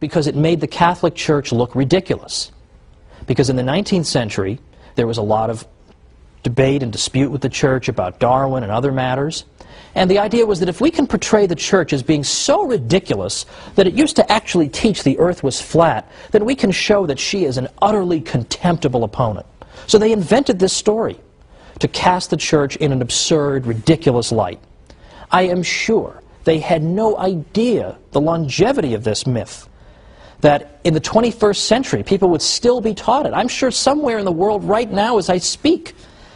because it made the Catholic Church look ridiculous. Because in the 19th century, there was a lot of debate and dispute with the Church about Darwin and other matters. And the idea was that if we can portray the Church as being so ridiculous that it used to actually teach the earth was flat, then we can show that she is an utterly contemptible opponent. So they invented this story to cast the Church in an absurd, ridiculous light. I am sure they had no idea the longevity of this myth, that in the 21st century people would still be taught it. I'm sure somewhere in the world right now as I speak,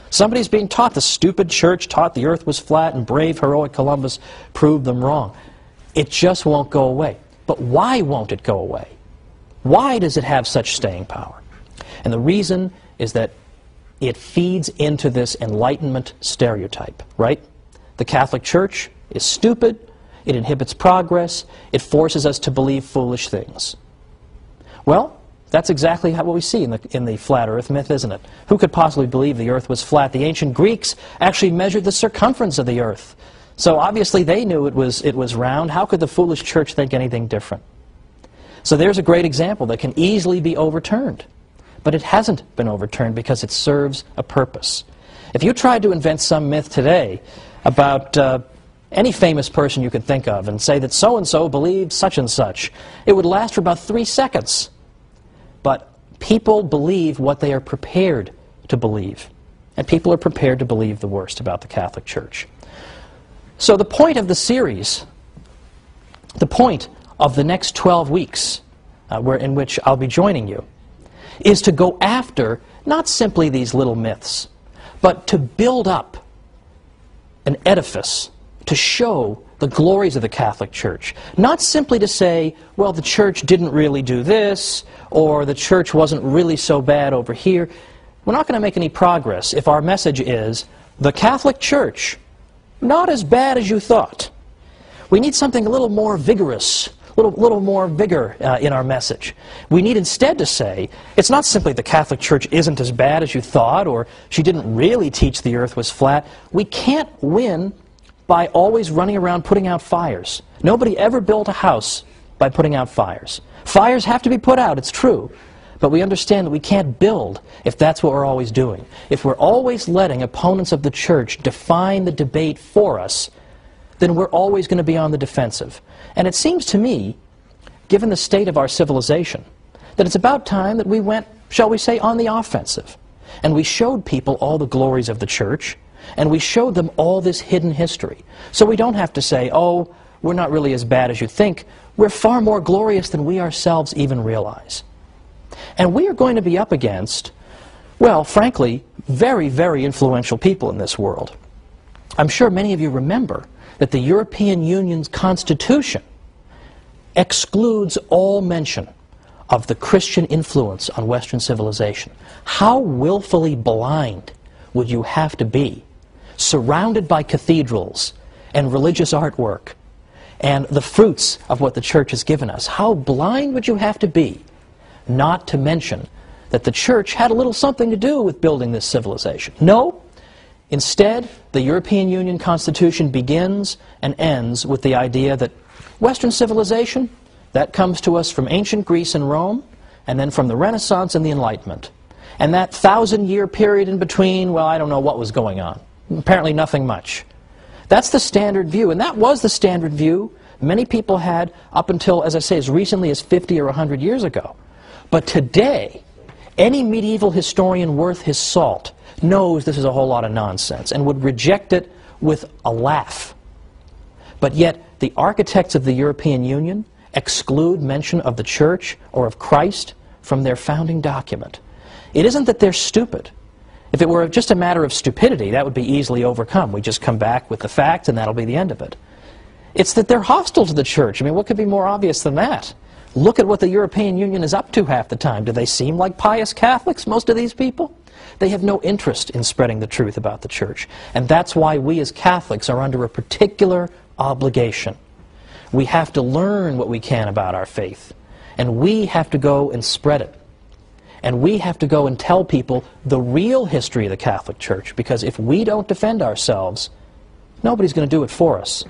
somebody's being taught the stupid Church taught the earth was flat and brave, heroic Columbus proved them wrong. It just won't go away. But why won't it go away? Why does it have such staying power? And the reason is that it feeds into this Enlightenment stereotype, right? The Catholic Church is stupid, it inhibits progress, it forces us to believe foolish things. Well, that's exactly what we see in the flat earth myth, isn't it? Who could possibly believe the earth was flat? The ancient Greeks actually measured the circumference of the earth. So obviously they knew it was round. How could the foolish Church think anything different? So there's a great example that can easily be overturned. But it hasn't been overturned because it serves a purpose. If you tried to invent some myth today about any famous person you could think of and say that so-and-so believed such and such, it would last for about 3 seconds. But people believe what they are prepared to believe. And people are prepared to believe the worst about the Catholic Church. So the point of the series, the point of the next 12 weeks in which I'll be joining you, is to go after not simply these little myths, but to build up an edifice to show the glories of the Catholic Church. Not simply to say, well, the Church didn't really do this, or the Church wasn't really so bad over here. We're not going to make any progress if our message is, the Catholic Church, not as bad as you thought. We need something a little more vigorous, a little more vigor in our message. We need instead to say, it's not simply the Catholic Church isn't as bad as you thought, or she didn't really teach the earth was flat. We can't win by always running around putting out fires. Nobody ever built a house by putting out fires. Fires have to be put out, it's true. But we understand that we can't build if that's what we're always doing. If we're always letting opponents of the Church define the debate for us, then we're always going to be on the defensive. And it seems to me, given the state of our civilization, that it's about time that we went, shall we say, on the offensive. And we showed people all the glories of the Church, and we showed them all this hidden history. So we don't have to say, oh, we're not really as bad as you think. We're far more glorious than we ourselves even realize. And we are going to be up against, well, frankly, very, very influential people in this world. I'm sure many of you remember that the European Union's Constitution excludes all mention of the Christian influence on Western civilization. How willfully blind would you have to be, surrounded by cathedrals and religious artwork and the fruits of what the Church has given us? How blind would you have to be not to mention that the Church had a little something to do with building this civilization? No. Instead, the European Union Constitution begins and ends with the idea that Western civilization, that comes to us from ancient Greece and Rome, and then from the Renaissance and the Enlightenment. And that 1,000-year period in between, well, I don't know what was going on. Apparently nothing much. That's the standard view, and that was the standard view many people had up until, as I say, as recently as 50 or 100 years ago. But today, any medieval historian worth his salt knows this is a whole lot of nonsense and would reject it with a laugh. But yet, the architects of the European Union exclude mention of the Church or of Christ from their founding document. It isn't that they're stupid. If it were just a matter of stupidity, that would be easily overcome. We just come back with the facts and that'll be the end of it. It's that they're hostile to the Church. I mean, what could be more obvious than that? Look at what the European Union is up to half the time. Do they seem like pious Catholics, most of these people? They have no interest in spreading the truth about the Church. And that's why we as Catholics are under a particular obligation. We have to learn what we can about our faith. And we have to go and spread it. And we have to go and tell people the real history of the Catholic Church, because if we don't defend ourselves, nobody's going to do it for us.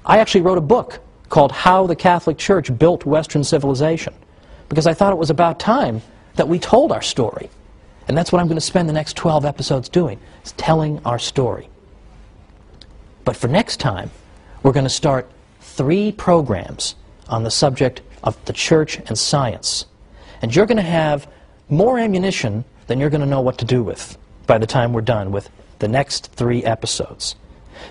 I actually wrote a book called How the Catholic Church Built Western Civilization, because I thought it was about time that we told our story. And that's what I'm going to spend the next 12 episodes doing, is telling our story. But for next time, we're going to start 3 programs on the subject of the church and science. And you're going to have more ammunition than you're going to know what to do with by the time we're done with the next 3 episodes.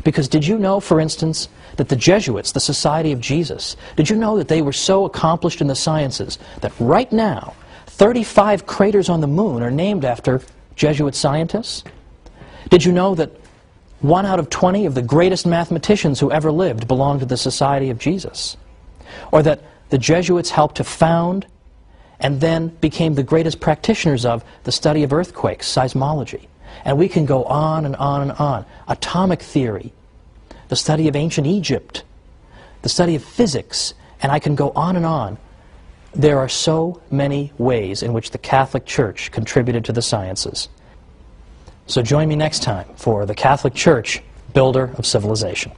Because did you know, for instance, that the Jesuits, the Society of Jesus, did you know that they were so accomplished in the sciences that right now 35 craters on the moon are named after Jesuit scientists? Did you know that 1 out of 20 of the greatest mathematicians who ever lived belonged to the Society of Jesus? Or that the Jesuits helped to found and then became the greatest practitioners of the study of earthquakes, seismology. And we can go on and on and on. Atomic theory, the study of ancient Egypt, the study of physics, and I can go on and on. There are so many ways in which the Catholic Church contributed to the sciences. So join me next time for the Catholic Church, Builder of Civilization.